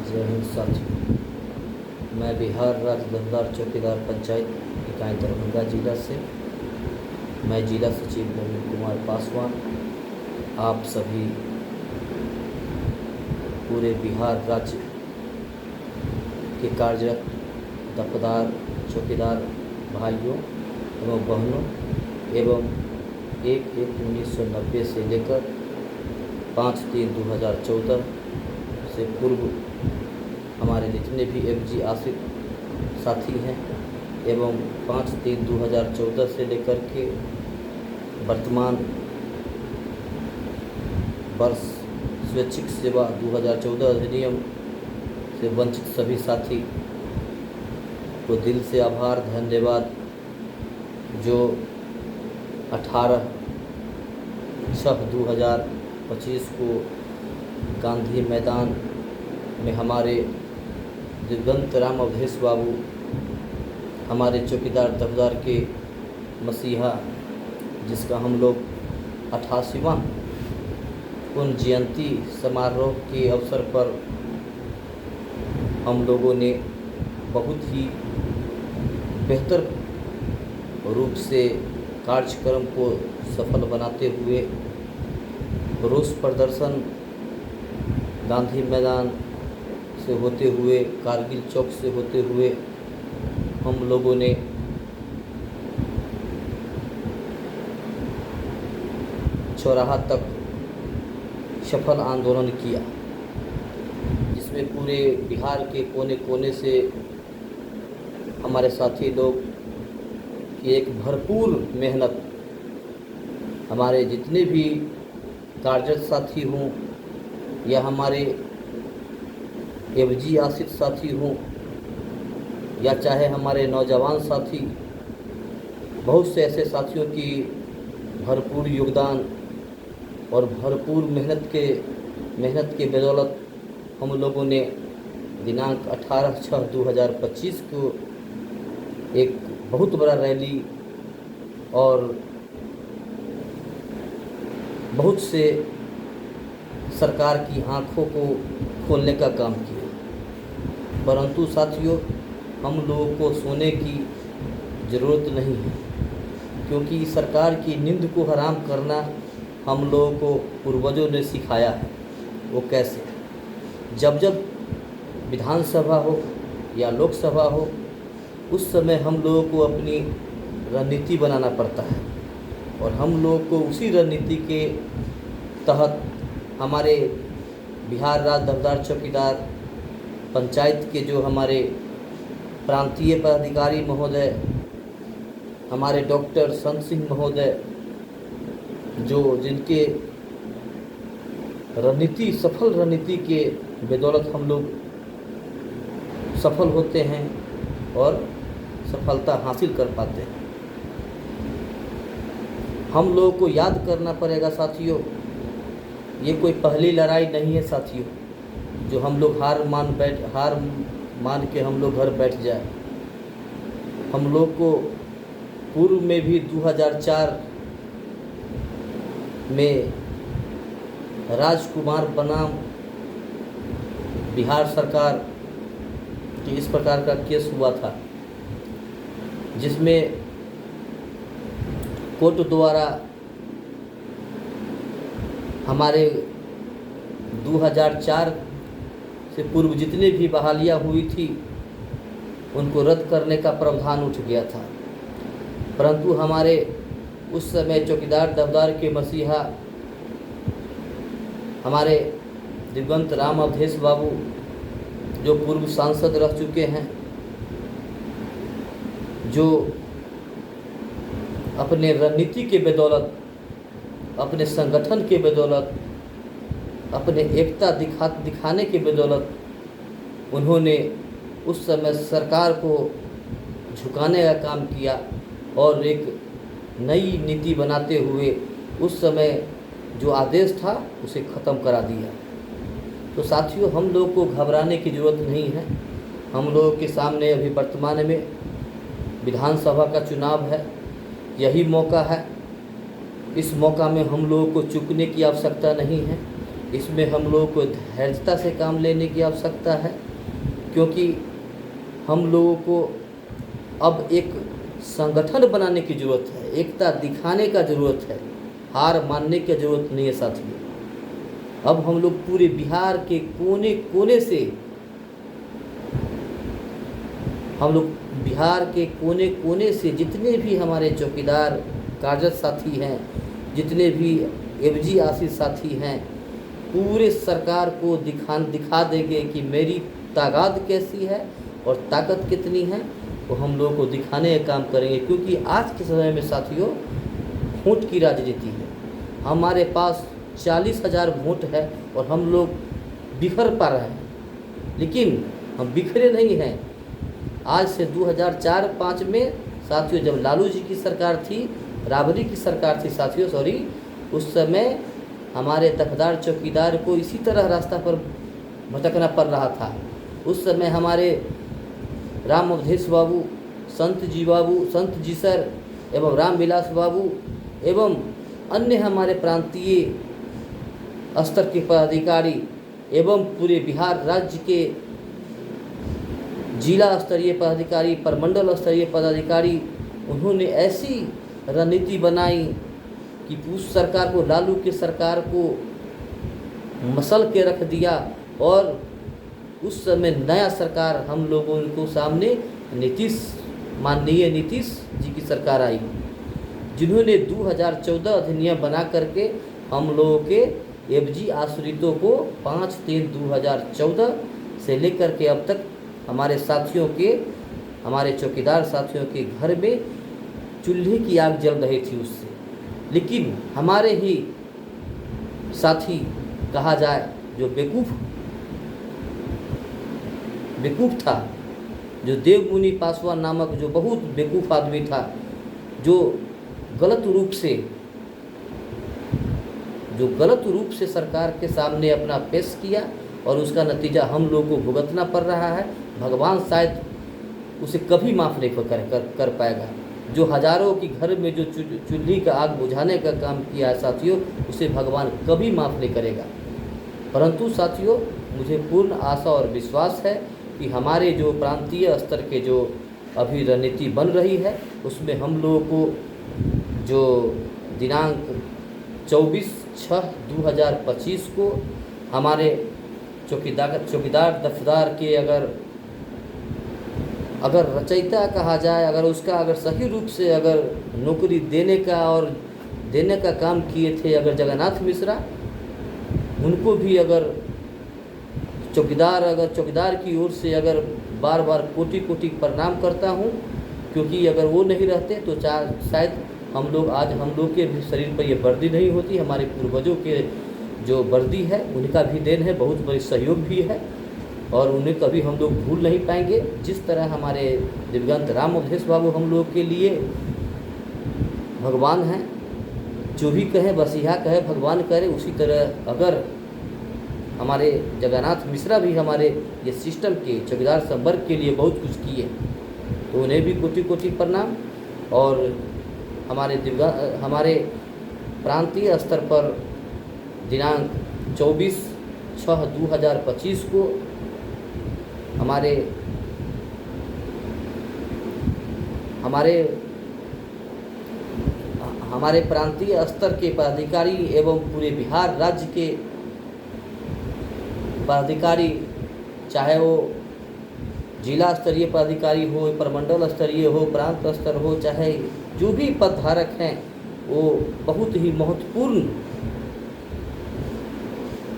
जय हिंद साथियों। मैं बिहार राज्य दमदार चौकीदार पंचायत इकाई दरभंगा जिला से मैं जिला सचिव नवीन कुमार पासवान आप सभी पूरे बिहार राज्य के कार्यरत दफदार चौकीदार भाइयों एवं बहनों एवं 1/1/1990 से लेकर 5/3/2014 से पूर्व हमारे जितने भी FG आश्रित साथी हैं एवं 5/3/2014 से लेकर के वर्तमान वर्ष स्वैच्छिक सेवा 2014 अधिनियम से वंचित सभी साथी को दिल से आभार धन्यवाद। जो 18/6/2025 को गांधी मैदान में हमारे दिवंगत राम अवधेश बाबू हमारे चौकीदार दफदार के मसीहा जिसका हम लोग 88वां पुण्य जयंती समारोह के अवसर पर हम लोगों ने बहुत ही बेहतर रूप से कार्यक्रम को सफल बनाते हुए रोष प्रदर्शन गांधी मैदान से होते हुए कारगिल चौक से होते हुए हम लोगों ने चौराहा तक सफल आंदोलन किया, जिसमें पूरे बिहार के कोने कोने से हमारे साथी लोग की एक भरपूर मेहनत, हमारे जितने भी कार्यरत साथी हों या हमारे FG आश्रित साथी हों या चाहे हमारे नौजवान साथी, बहुत से ऐसे साथियों की भरपूर योगदान और भरपूर मेहनत के बदौलत हम लोगों ने दिनांक 18/6/2025 को एक बहुत बड़ा रैली और बहुत से सरकार की आंखों को खोलने का काम किया। परंतु साथियों, हम लोगों को सोने की ज़रूरत नहीं है, क्योंकि सरकार की नींद को हराम करना हम लोगों को पूर्वजों ने सिखाया है। वो कैसे? जब जब विधानसभा हो या लोकसभा हो, उस समय हम लोगों को अपनी रणनीति बनाना पड़ता है और हम लोगों को उसी रणनीति के तहत हमारे बिहार राज्य दफदार चौकीदार पंचायत के जो हमारे प्रांतीय पदाधिकारी महोदय, हमारे डॉक्टर संत सिंह महोदय, जो जिनके सफल रणनीति के बदौलत हम लोग सफल होते हैं और सफलता हासिल कर पाते हैं। हम लोगों को याद करना पड़ेगा साथियों, ये कोई पहली लड़ाई नहीं है साथियों, जो हम लोग हार मान के हम लोग घर बैठ जाए। हम लोग को पूर्व में भी 2004 में राजकुमार बनाम बिहार सरकार की इस प्रकार का केस हुआ था, जिसमें कोर्ट द्वारा हमारे 2004 से पूर्व जितने भी बहालियाँ हुई थी उनको रद्द करने का प्रावधान उठ गया था। परंतु हमारे उस समय चौकीदार दफदार के मसीहा हमारे दिवंगत राम अवधेश बाबू, जो पूर्व सांसद रह चुके हैं, जो अपने रणनीति के बदौलत, अपने संगठन के बदौलत, अपने एकता दिखाने के बदौलत उन्होंने उस समय सरकार को झुकाने का काम किया और एक नई नीति बनाते हुए उस समय जो आदेश था उसे ख़त्म करा दिया। तो साथियों, हम लोग को घबराने की ज़रूरत नहीं है। हम लोगों के सामने अभी वर्तमान में विधानसभा का चुनाव है, यही मौका है। इस मौका में हम लोगों को चूकने की आवश्यकता नहीं है, इसमें हम लोगों को धैर्यता से काम लेने की आवश्यकता है, क्योंकि हम लोगों को अब एक संगठन बनाने की ज़रूरत है, एकता दिखाने का ज़रूरत है, हार मानने की ज़रूरत नहीं है साथियों। अब हम लोग पूरे बिहार के कोने कोने से, हम लोग बिहार के कोने कोने से जितने भी हमारे चौकीदार कार्यरत साथी हैं, जितने भी एफजी आशीष साथी हैं, पूरे सरकार को दिखा देंगे कि मेरी ताकत कैसी है और ताकत कितनी है, वो हम लोगों को दिखाने का काम करेंगे। क्योंकि आज के समय में साथियों वोट की राजनीति है। हमारे पास 40,000 वोट है और हम लोग बिखर पा रहे हैं, लेकिन हम बिखरे नहीं हैं। आज से 2004-05 में साथियों, जब लालू जी की सरकार थी, राबड़ी की सरकार थी साथियों, सॉरी, उस समय हमारे दफदार चौकीदार को इसी तरह रास्ता पर भटकना पड़ रहा था। उस समय हमारे राम अवधेश बाबू, संत जी सर एवं राम विलास बाबू एवं अन्य हमारे प्रांतीय स्तर के पदाधिकारी एवं पूरे बिहार राज्य के जिला स्तरीय पदाधिकारी, प्रमंडल स्तरीय पदाधिकारी, उन्होंने ऐसी रणनीति बनाई कि उस सरकार को, लालू की सरकार को मसल के रख दिया। और उस समय नया सरकार हम लोगों को सामने माननीय नीतीश जी की सरकार आई, जिन्होंने 2014 अधिनियम बना करके हम लोगों के एफजी आश्रितों को 5/3/2014 से लेकर के अब तक हमारे साथियों के, हमारे चौकीदार साथियों के घर में चूल्हे की आग जल रही थी उससे। लेकिन हमारे ही साथी कहा जाए जो बेवकूफ़ था, जो देवमुनि पासवान नामक जो बहुत बेवकूफ़ आदमी था, जो गलत रूप से सरकार के सामने अपना पेश किया और उसका नतीजा हम लोगों को भुगतना पड़ रहा है। भगवान शायद उसे कभी माफ़ नहीं कर पाएगा। जो हजारों के घर में जो चूल्ही का आग बुझाने का काम किया है साथियों, उसे भगवान कभी माफ़ नहीं करेगा। परंतु साथियों, मुझे पूर्ण आशा और विश्वास है कि हमारे जो प्रांतीय स्तर के जो अभी रणनीति बन रही है, उसमें हम लोगों को जो दिनांक 24/6/2025 को हमारे चौकीदार दफ्तार के अगर रचयिता कहा जाए, अगर सही रूप से अगर नौकरी देने का काम किए थे अगर जगन्नाथ मिश्रा, उनको भी अगर चौकीदार की ओर से अगर बार बार कोटि प्रणाम करता हूँ, क्योंकि अगर वो नहीं रहते तो शायद हम लोग के भी शरीर पर ये वर्दी नहीं होती। हमारे पूर्वजों के जो वर्दी है उनका भी देन है, बहुत बड़ी सहयोग भी है और उन्हें कभी हम लोग भूल नहीं पाएंगे। जिस तरह हमारे दिवंगत राम अवधेश बाबू हम लोग के लिए भगवान हैं, जो भी कहें बस यह कहे भगवान करे, उसी तरह अगर हमारे जगन्नाथ मिश्रा भी हमारे ये सिस्टम के चौकीदार संवर्ग के लिए बहुत कुछ किए, तो उन्हें भी कोटि प्रणाम। और हमारे प्रांतीय स्तर पर दिनांक 24/6/2025 को हमारे प्रांतीय स्तर के पदाधिकारी एवं पूरे बिहार राज्य के पदाधिकारी, चाहे वो जिला स्तरीय पदाधिकारी हो, प्रमंडल स्तरीय हो, प्रांत स्तर हो, चाहे जो भी पदधारक हैं, वो बहुत ही महत्वपूर्ण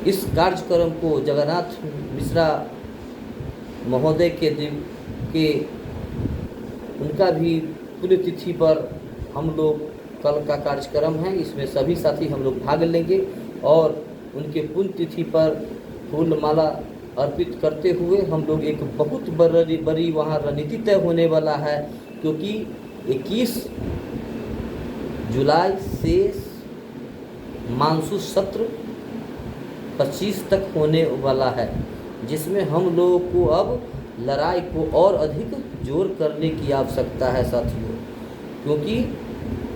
इस कार्यक्रम को जगन्नाथ मिश्रा महोदय के उनका भी पुण्यतिथि पर हम लोग कल का कार्यक्रम है, इसमें सभी साथी हम लोग भाग लेंगे और उनके पुण्यतिथि पर फूलमाला अर्पित करते हुए हम लोग एक बहुत बड़ी वहाँ रणनीति तय होने वाला है, क्योंकि 21 जुलाई से मानसून सत्र 25 तक होने वाला है, जिसमें हम लोगों को अब लड़ाई को और अधिक जोर करने की आवश्यकता है साथियों। क्योंकि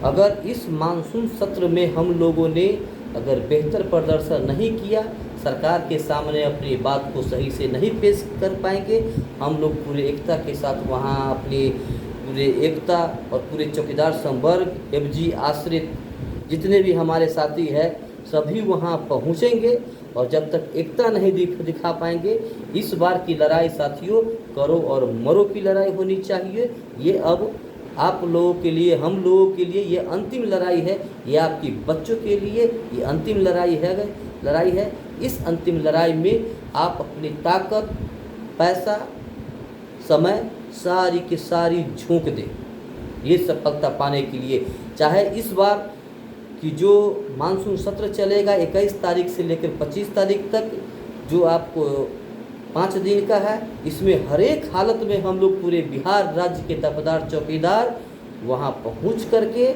अगर इस मानसून सत्र में हम लोगों ने अगर बेहतर प्रदर्शन नहीं किया, सरकार के सामने अपनी बात को सही से नहीं पेश कर पाएंगे, हम लोग पूरे एकता के साथ वहाँ अपनी पूरे एकता और पूरे चौकीदार संवर्ग एफजी आश्रित जितने भी हमारे साथी हैं सभी वहाँ पहुँचेंगे। और जब तक एकता नहीं दिखा पाएंगे, इस बार की लड़ाई साथियों करो और मरो की लड़ाई होनी चाहिए। ये अब आप लोगों के लिए, हम लोगों के लिए ये अंतिम लड़ाई है, ये आपकी बच्चों के लिए ये अंतिम लड़ाई है। इस अंतिम लड़ाई में आप अपनी ताकत, पैसा, समय सारी की सारी झोंक दें ये सफलता पाने के लिए। चाहे इस बार कि जो मानसून सत्र चलेगा 21 तारीख से लेकर 25 तारीख तक, जो आपको 5 दिन का है, इसमें हर एक हालत में हम लोग पूरे बिहार राज्य के दफदार चौकीदार वहां पहुंच करके,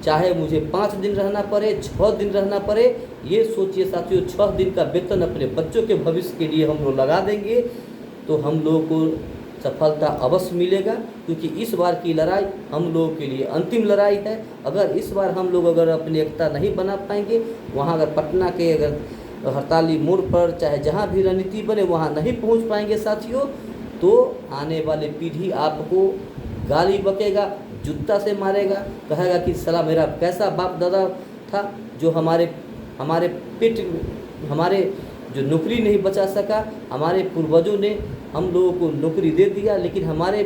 चाहे मुझे 5 दिन रहना पड़े, 6 दिन रहना पड़े, ये सोचिए साथियों 6 दिन का वेतन अपने बच्चों के भविष्य के लिए हम लोग लगा देंगे तो हम लोगों को सफलता अवश्य मिलेगा। क्योंकि इस बार की लड़ाई हम लोगों के लिए अंतिम लड़ाई है। अगर इस बार हम लोग अगर अपनी एकता नहीं बना पाएंगे, वहाँ अगर पटना के अगर हड़ताली मोड़ पर चाहे जहाँ भी रणनीति बने वहाँ नहीं पहुँच पाएंगे साथियों, तो आने वाली पीढ़ी आपको गाली बकेगा, जूता से मारेगा, कहेगा कि साला मेरा कैसा बाप दादा था जो हमारे जो नौकरी नहीं बचा सका, हमारे पूर्वजों ने हम लोगों को नौकरी दे दिया लेकिन हमारे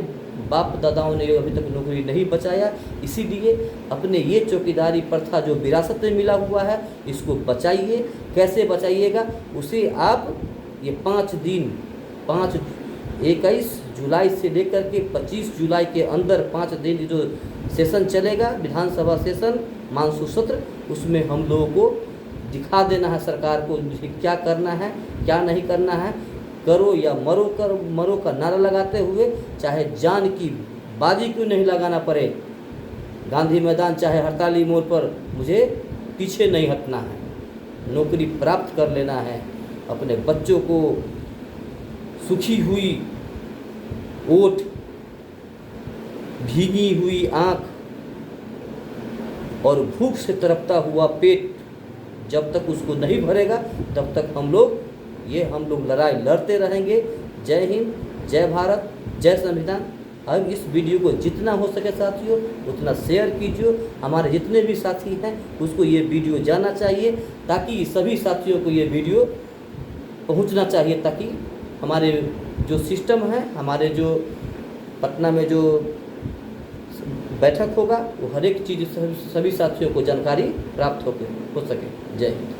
बाप दादाओं ने अभी तक नौकरी नहीं बचाया। इसीलिए अपने ये चौकीदारी प्रथा जो विरासत में मिला हुआ है इसको बचाइए। कैसे बचाइएगा, उसे आप ये 5 दिन 21 जुलाई से लेकर के 25 जुलाई के अंदर 5 दिन जो सेशन चलेगा विधानसभा सेशन मानसून सत्र, उसमें हम लोगों को दिखा देना है सरकार को क्या करना है क्या नहीं करना है। करो या मरो का नारा लगाते हुए, चाहे जान की बाजी क्यों नहीं लगाना पड़े, गांधी मैदान चाहे हड़ताली मोड़ पर मुझे पीछे नहीं हटना है, नौकरी प्राप्त कर लेना है। अपने बच्चों को सूखी हुई ओठ, भीगी हुई आँख और भूख से तड़पता हुआ पेट जब तक उसको नहीं भरेगा तब तक हम लोग लड़ाई लड़ते रहेंगे। जय हिंद, जय भारत, जय संविधान। अब इस वीडियो को जितना हो सके साथियों उतना शेयर कीजिए। हमारे जितने भी साथी हैं उसको ये वीडियो जाना चाहिए, ताकि सभी साथियों को ये वीडियो पहुंचना चाहिए, ताकि हमारे जो सिस्टम है, हमारे जो पटना में जो बैठक होगा वो हर एक चीज़ सभी साथियों को जानकारी प्राप्त हो सके। जय हिंद।